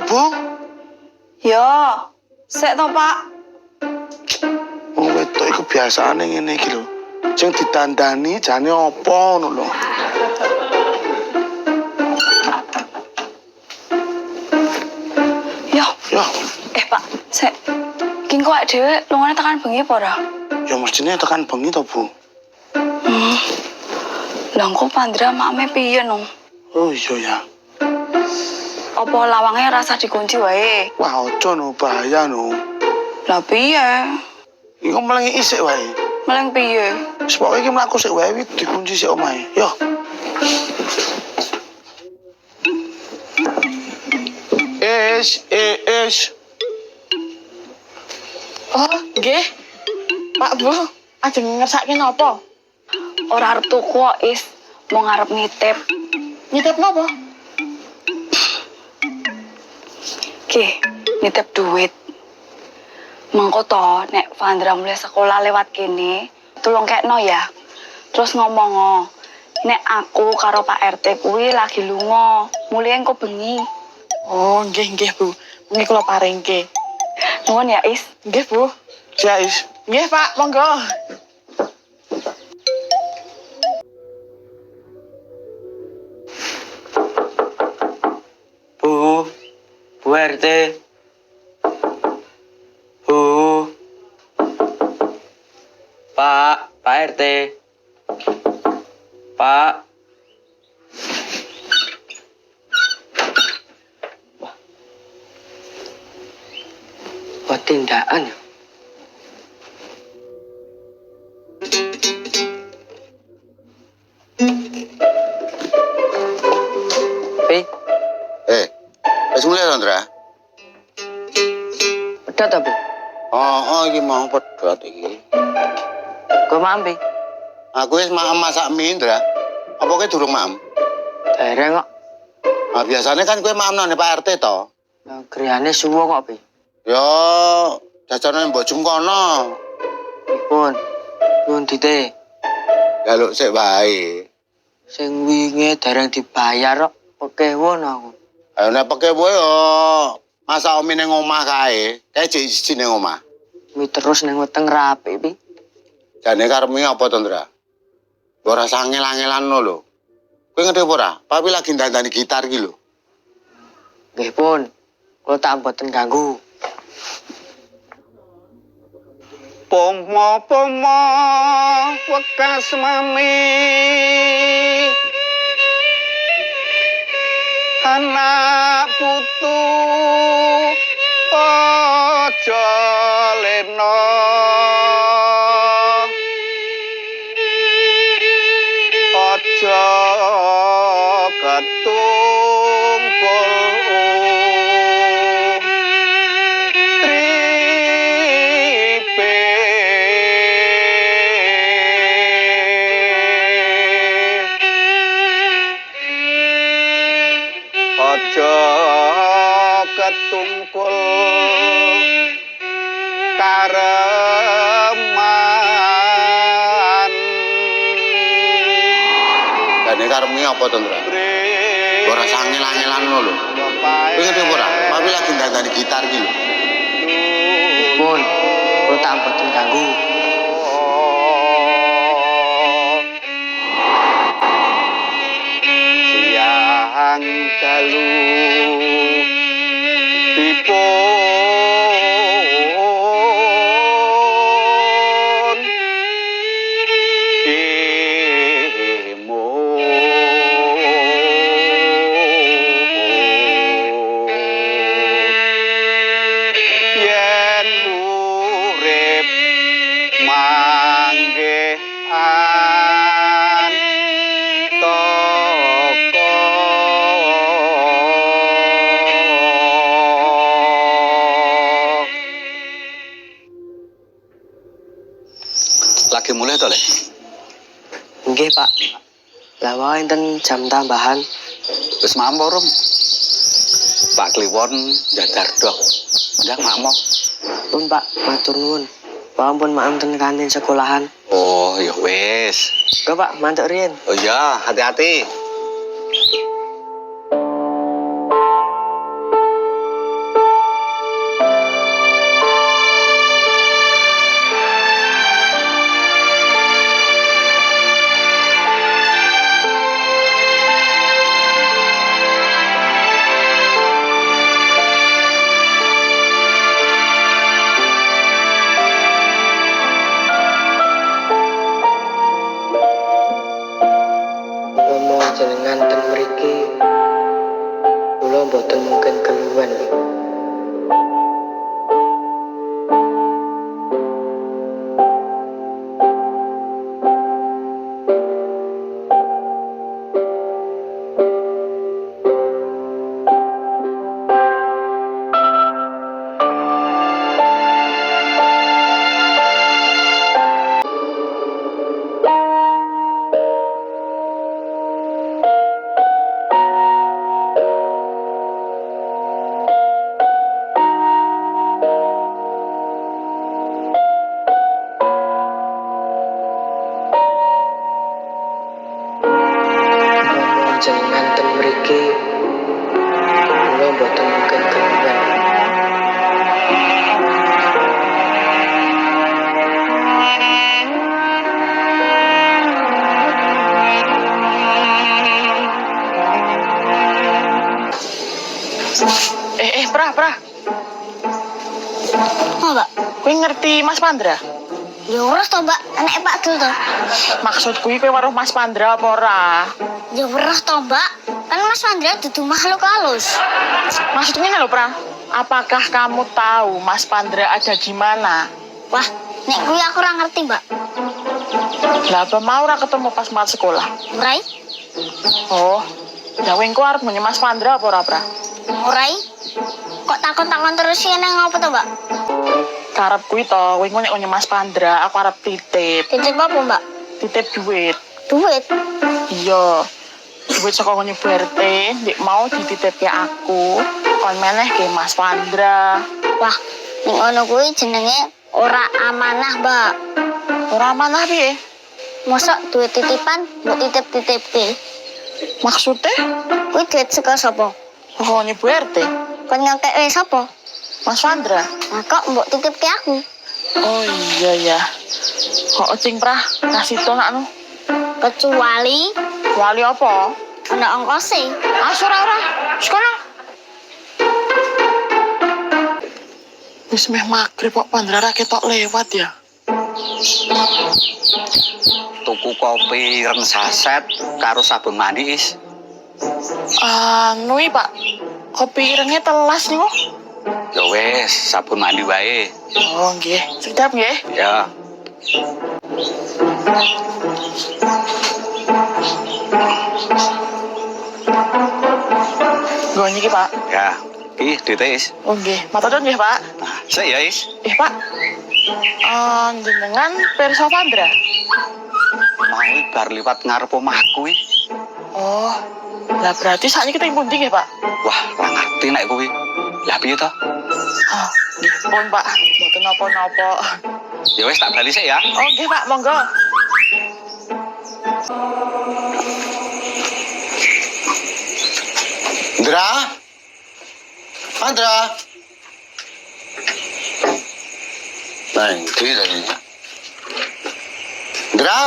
to, Bu? Yo, sik to, Pak. Wong wedok iku biasane ngene iki lho. Sing ditandani jane apa ngono lho. Yo, Ya, Pak, sik. Ki kok awake dhewe lungane tekan bengi apa ora? ya mestine tekan bengi to, Bu. Lah kok Pandra makme piye no? Oh iya ya. Apa lawangnya rasa dikunci wae? Wah, ojo no bahaya no. Lah piye? Iki kok melengi isik wae. Meleng piye? Wis pokoke iki mlaku sik wae dikunci sik omahe. Yo. Es. Oh, nggih. Pak Bu, ajeng ngersake napa? Ora arep tuku kok, Is. Mau ngarep nitip. Nitip napa? Ki, nitip duit. Mengko to nek Vandra mulai sekolah lewat kene, tolong kekno ya. Terus ngomong nek aku karo Pak RT kuwi lagi lunga, mulai engko bengi. Oh, nggih Bu. Nggih kula paringke. Nuwun ya, Is. Nggih Bu. Jais. Nggih Pak, monggo. Bu RT. Bu. Pak RT. Pak. Wah, tindakan ya. Wis mulai to, Ndra? Pedot ta, Bu? Oh, iki mau pedhot iki. Kok mampi? Aku wis masak mie, Ndra. Apa kowe durung maem? Dereng kok. Nah, biasanya kan kowe maem nang Pak RT to. Griyane suwo kok, Pi. Yo, jajane mbok jum kono. Pun. Nuwun dite. Jaluk sik wae. Sing wingi dereng dibayar kok. Pekewon aku. Ayo nek peke wae yo masak omi ning omah kae. Kae jek siji ning omah. Mi terus nang weteng rapi, Pi. Jane karepmu apa to, Ndra? Ora sangel-angelan lho. Kowe ngerti apa ora? Papi lagi dandani gitar iki lho. Nggih pun. Kula tak mboten ganggu. Pomo wekas mami anak putu aja lena aja ketungkul tripe aja ketungkul kareman. Jane karepmu apa to, Ndra? Ora sangel-angelan lho. Kowe ngerti ora? Papi lagi dandani gitar iki lho. Pun. Kula tak mboten ganggu. Siang dalu dipun kemo yen urip manggehan toko lagi mulai to, Le? Nggih, Pak. Lah wae enten jam tambahan. Wis mampu rum. Pak Kliwon jadar dok. Ndang makmo. Pun, Pak, matur nuwun. Pun maem ten kantin sekolahan. Oh, ya wis. Go, Pak, mantuk riyen. Oh iya, hati-hati. Mbak? Kowe ngerti Mas Pandra? Ya ora to, Mbak. Enek Pak Dul to. Maksudku kowe weruh Mas Pandra apa ora? Ya ora to, Mbak. Kan Mas Pandra dudu makhluk halus. Maksudnya lho, Pra. Apakah kamu tahu Mas Pandra ada di mana? Wah, nek kuwi aku ora ngerti, Mbak. Lah apa mau ora ketemu pas mat sekolah? Murai? Oh, ya engko arep menyang Mas Pandra apa ora, Pra? Murai? Kok takon-takon terus sih nang ngopo to, Mbak? Karep kuwi to, kowe engko nek Mas Pandra aku arep titip. Titip apa, Mbak? Titip duit. Duit. Iya. Duit saka nyu BRT, ndek mau dititipke aku, kon meneh ke Mas Pandra. Wah, ning ngono kuwi jenenge ora amanah, Mbak. Ora amanah piye? Mosok duit titipan mbok titip-titipke. Maksudnya? Kuwi duit saka sapa? Saka nyu BRT, Kon ngekek sapa? Mas Pandra. Nah, kok mbok titipke aku? Oh iya ya. Kok cing Prah kasih to nakno. Kecuali Wali apa? ana ongkose. Ora. Sekolah. Wis meh magrib kok Pandra ra ketok lewat ya. Tuku kopi ren saset karo sabun mandi is. Anu Pak. Kopi irenge telas niku. Ya wes, sabun mandi wae. Oh nggih, sedap nggih. Ya. Nggo niki Pak. Ya. Ih, dites. Oh nggih, matur nuwun nggih Pak. Nah, sik ya is. Pak. Jenengan Persa Pandra. Mau bar liwat ngarep omahku kuwi. Oh. Lah berarti sakniki teng pundi nggih, Pak? Wah, ora ngerti nek kuwi. Lah piye to? Nggih, pun Pak. Mboten napa-napa. Ya wes tak bali sik ya. Oh nggih Pak, monggo. Ndra? Andra? Nah, itu tadi. Ndra?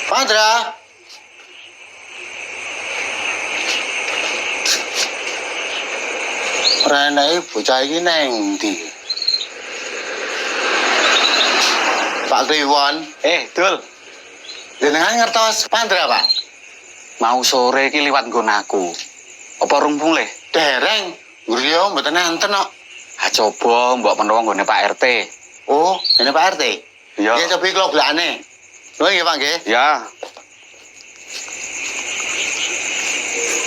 Andra? Rene bocah iki neng ndi? Pak Kliwon, Dul. jenengan ngertos Pandra, Pak? Mau sore iki liwat nggon aku. Apa rung mulih? Dereng, ngriyo mboten enten kok. Ha coba mbok menawa nggone Pak RT. Oh, ini Pak RT. Iya. Ya coba kula blane. Lho nggih, Pak nggih. Ya.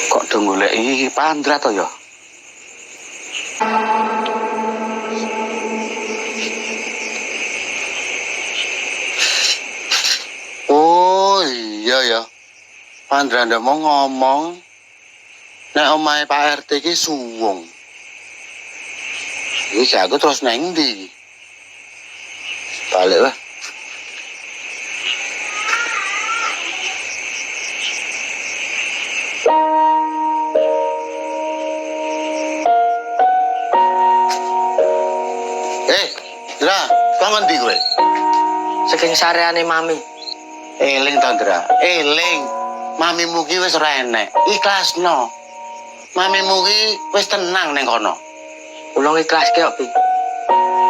Kok do goleki Pandra to ya? Oh, iya ya. Pandra ndak mau ngomong. Nek omahe Pak RT ki suwung. Iki aku terus neng ndi? Balik lah. Dra, kok ngendi kowe? Saking sareane mami. Eling to, Dra. Eling. Mamimu ki wis ora enek. Ikhlasno. Mamimu ki wis tenang ning kono. Kula ikhlas kok, Pi.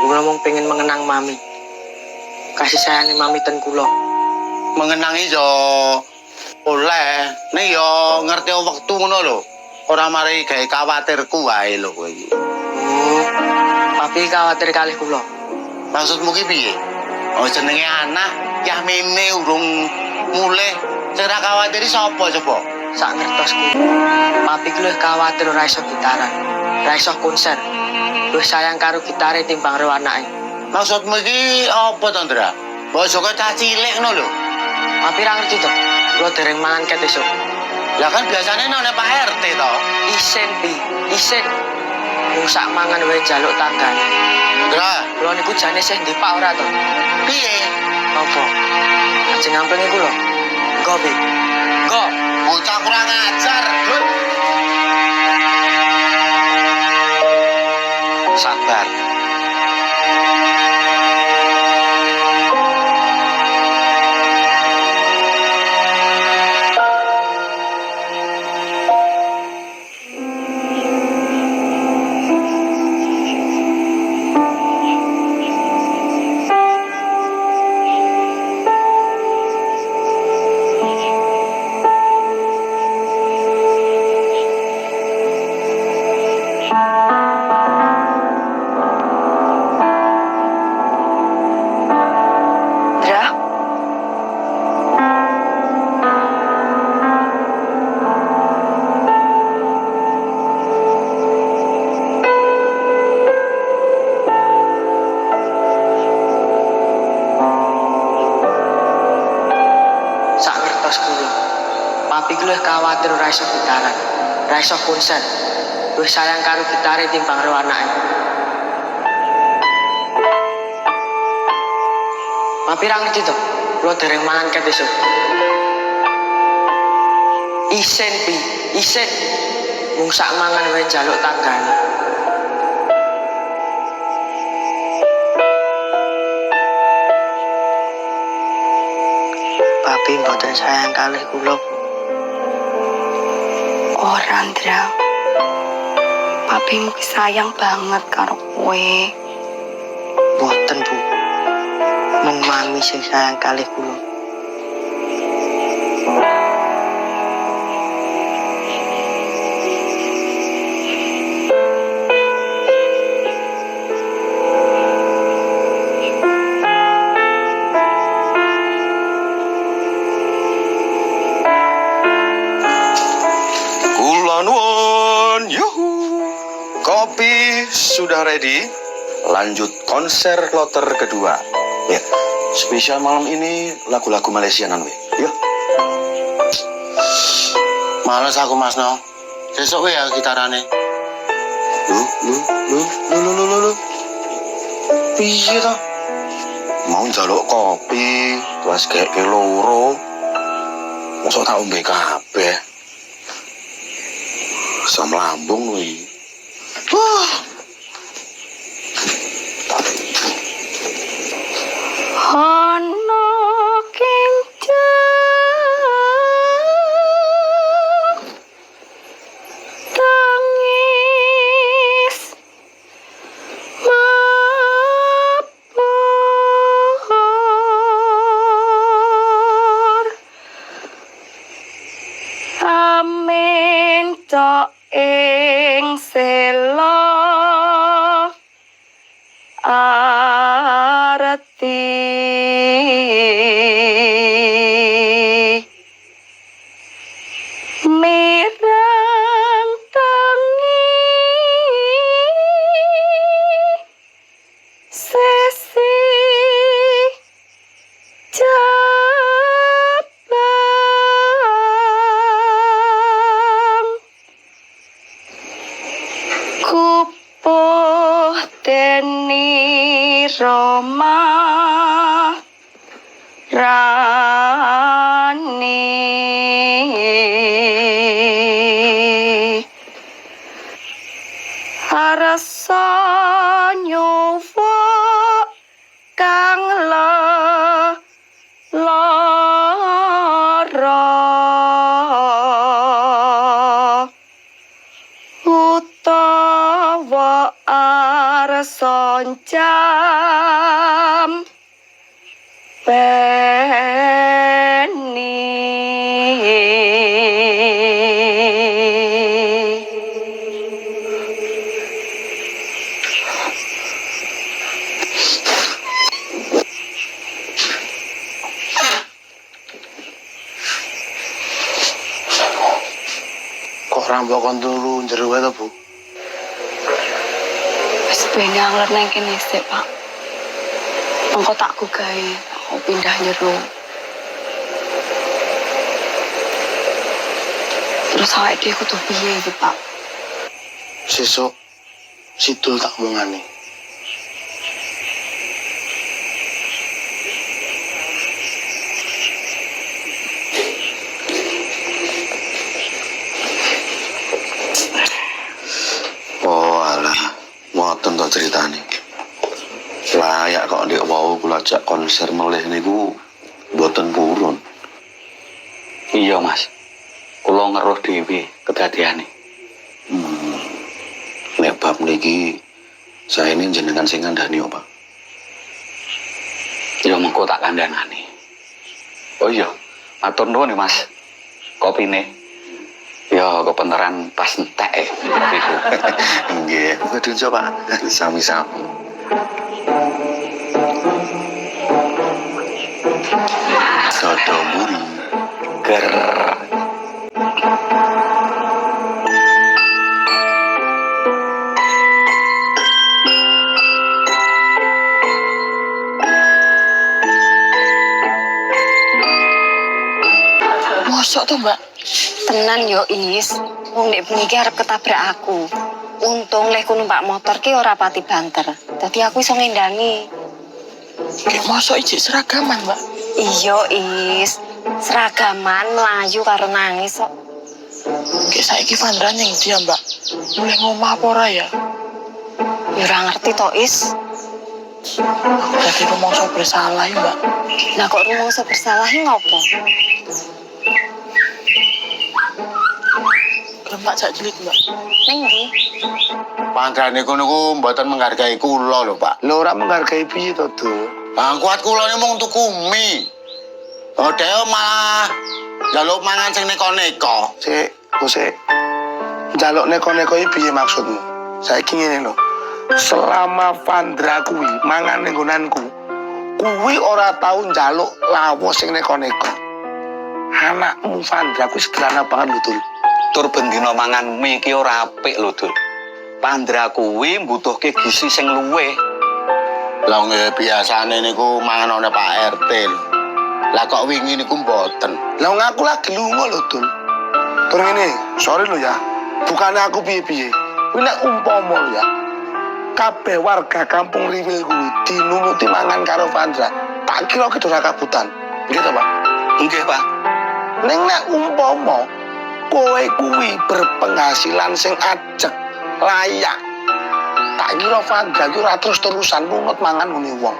Kula mung pengen mengenang mami. Kasih sayangnya mami ten kula. Mengenangi yo oleh. Nek yo ngerti wektu ngono lho. Ora mari gawe kuwatirku wae lho kowe iki. Oh, papi khawatir kalih kula. Maksudmu ki piye? Oh jenenge anak Yamine urung mulih. Sing ra kuwatiri sapa coba? Sak ngertosku. Papi ku luwih khawatir ora iso gitaran, ora iso konser. Luwih sayang karo gitare timbang karo anake. Maksudmu iki apa to, Ndra? Mbok Joko cah cilik ngono lho. Papi ra ngerti to. Kula dereng mangan ket esuk. Lah kan biasanya nang Pak RT to. Isen, Pi. Isen. Mung sak mangan wae njaluk tanggane. Ndra, Kula niku jane sih ndi Pak ora to? piye? Apa? Ajeng ngamplengi kula. Engko, Pi. Engko. Bocah kurang ajar. Dut. Sabar. luwih kuwatir ora iso gitaran, ora iso konser. Luwih sayang karo gitare timbang karo anake. Papi ra ngerti to, kula dereng mangan ket esuk. Isen pi, isen. Mung sak mangan wae njaluk tanggane. Papi mboten sayang kalih kula. Ora, Andra. Papi mungkin sayang banget karo kowe. Mboten, Bu. Mung mami sing sayang kalih kula. Kulanuan, yuhu. Kopi sudah ready. Lanjut konser kloter kedua. Ya, spesial malam ini lagu-lagu Malaysianan we. Ya. Males aku Mas No. Sesuk ya gitarane. Lu. Piye to? Mau njaluk kopi, terus kayak loro. Mosok tak ombe kabeh. Asam lambung kuwi. Wah. Ana kencang tangis mabur amin tok ing sela arti mirang tangi sesi cabang kupuh teni Roma Rani Arasa nyowo kang lara utawa arsa jam peni Kok rambok kon turu jero wae to, Bu? wis ben angler nang kene sik, Pak. Engko tak gugahe, aku pindah jero. Terus awake dhewe kudu piye iki, Pak? Sesuk sidul tak omongane. Oh alah, ngoten to ceritane. Layak kok ndek wau kula ajak konser melih niku mboten purun. Iya, Mas. Kula ngeruh dhewe kedadiane. Nek bab niki saya ini jenengan sing ngandani apa? Ya mengko tak kandhangane. Oh iya, matur nuwun ya, Mas. Kopine. Ya kebenaran pas entek kopiku. Nggih, kudu coba sami-sami. Soto muri. Ger. Mosok to, Mbak? Tenan yo Is, wong nek bengi iki arep ketabrak aku. Untung lek ku numpak motor ki ora pati banter. Dadi aku iso ngendani. Kayak mosok ijik seragaman, Mbak. Iya Is, seragaman melayu karo nangis kok. Kayak saiki Vandra ning dia, Mbak. Mulai ngomah apa ora ya? Ya ora ngerti to Is. Aku dadi rumangsa bersalah ya, Mbak. Lah kok rumangsa bersalah ngopo? Lemak jak jelit, Mbak. Ning ndi? Pandra niku mboten menghargai kula lho, Pak. Lho ora menghargai piye to, Dul? Bang kuat kula ni mung tuku mie. Oh, dhewe malah njaluk mangan sing neko-neko. Sik. Njaluk neko-neko iki piye maksudmu? Saiki ngene lho. Selama Vandra kuwi mangan ning nggonanku, kuwi ora tau njaluk lawo sing neko-neko. Anakmu Vandra kuwi sederhana banget lho, Dul. Tur bendina mangan mie iki ora apik lho, Dul. Pandra kuwi mbutuhke gizi sing luwih. Lah nggih biasane niku mangan ana Pak RT. Lah kok wingi niku mboten. Lah wong aku lagi lunga lho, Dul. Tur ngene, sorry lho ya. Bukannya aku piye-piye. Kuwi nek umpama lho ya. Kabeh warga kampung Riwil kuwi dinumuti mangan karo Vandra. Tak kira ki ora kabutan. Nggih to, Pak? Nggih, Pak. Ning nek umpama kowe kuwi berpenghasilan sing ajeg, layak. Tak kira Vandra ki ora terus-terusan nunut mangan ngene wong.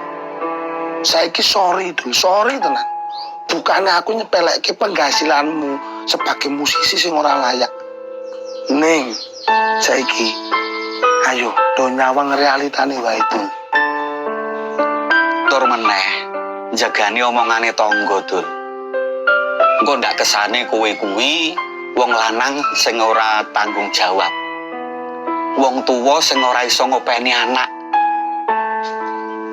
Saiki sorry tenan. Bukannya aku nyepelekke penghasilanmu sebagai musisi sing ora layak. Ning saiki ayo do nyawang realitane wae itu. Tur meneh jagani omongane tangga, Dul. Engko ndak kesane kowe kuwi wong lanang sing ora tanggung jawab. Wong tuwa sing ora iso ngopeni anak.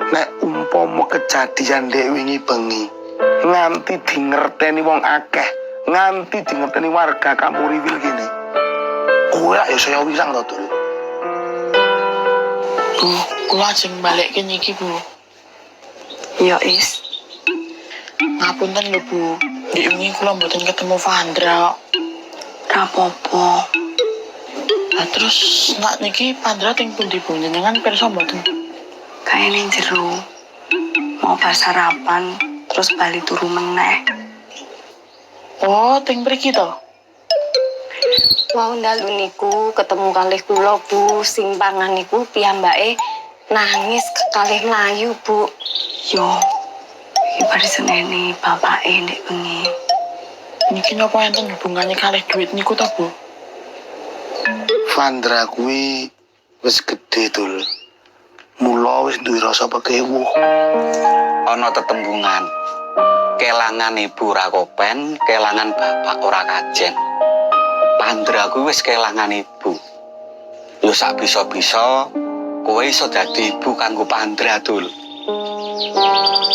Nek umpama kejadian dek wingi bengi nganti dingerteni wong akeh, nganti dingerteni warga kampung Riwil kene. Kowe ya saya wisang to, Dul. Bu, kula ajeng balik ke niki, Bu. Iya, Is. Ngapunten lho, Bu. Di wingi kula mboten ketemu Vandra. Ora apa-apa. Nah, terus nak niki Vandra ting pundi Bu jenengan pirsa mboten? Kayak ning jero. Mau bar sarapan, terus bali turu meneh. Oh, ting mriki to? Wau ndalu niku ketemu kalih kula Bu, sing pangan niku piyambake nangis kekalih mlayu Bu. Yo, iki bar seneni bapake ndek bengi. Niki napa enten hubungannya kalih duit niku to, Bu? Vandra kuwi wis gedhe, Dul. Mula wis duwe rasa pekewuh. Ana tetembungan. Kelangan ibu ora kopen, kelangan bapak ora kajen. Pandra kuwi wis kelangan ibu. Yo sak bisa-bisa kowe iso dadi ibu kanggo Pandra, Dul.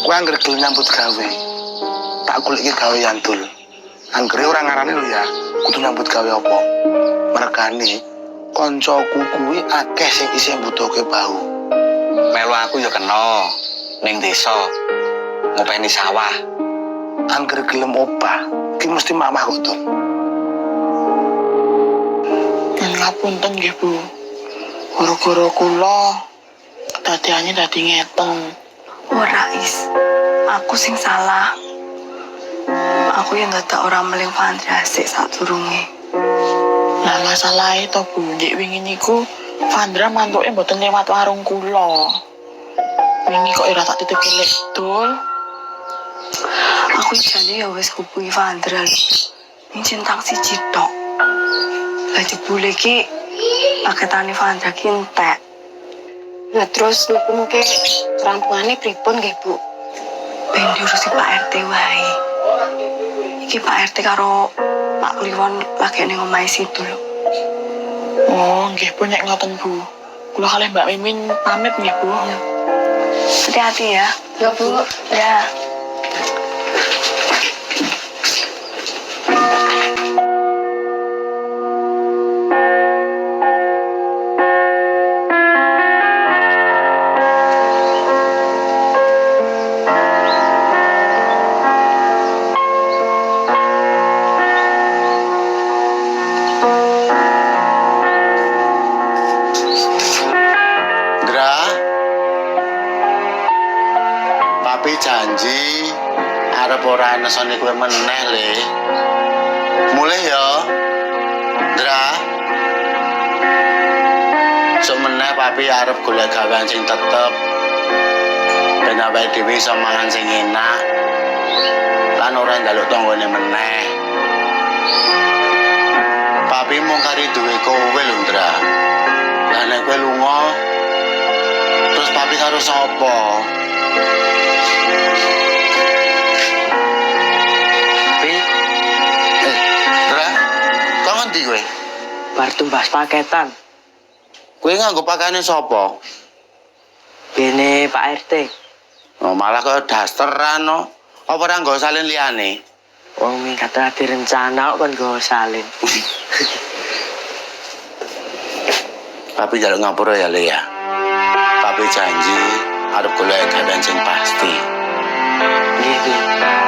Kowe anggere gelem nyambut gawe. Tak goleki gawean, Dul. Anggere ora ngarani lho ya, kudu nyambut gawe apa. Mergane kancaku kuwi akeh sing isih mbutuhke bau. Melu aku ya kena ning desa ngopeni sawah. Anggere gelem obah, ki mesti mamah kok, Dul. Ngapunten nggih, Bu. Gara-gara kula kedadiane dadi ngeten. Ora, Is. Aku sing salah. Aku yang dadak ora meling Vandra sik sadurunge. Lah masalah itu Bu, ndek wingi niku Vandra mantuke mboten lewat warung kula. Wingi kok ora tak titip kelek, Dul. Aku jane ya wis hubungi Vandra. Ning centang siji tok. Lah jebule ki paketane Vandra ki entek. Lah terus niku mungkin rampungane pripun nggih Bu? Ben diurusi Pak RT wae. Iki Pak RT karo Pak Kliwon lagi ning omahe situ lho. Oh, nggih Bu nek ngoten Bu. Kula kalih Mbak Mimin pamit nggih Bu. Hati-hati ya. Ya Bu. Ya. Papi janji arep ora nesoni kowe meneh le. Mulih ya. Ndra. Sok meneh papi arep golek gawean sing tetep. Ben awake dhewe iso mangan sing enak. Lan ora njaluk tanggane meneh. Papi mung kari duwe kowe lho, Ndra. Lah nek kowe lunga, terus papi karo sapa? Pi, Ndra, kok ngendi kowe? bar tumbas paketan. Kowe nganggo pakaiane sapa? Bene Pak RT. Oh, malah kok dasteran no. Apa ora nggo salin liyane? Wong minggat ora direncana kok kon go salin. Papi jaluk ngapura ya, Le ya. Papi janji arep golek gawean sing pasti. Nggih, Pi.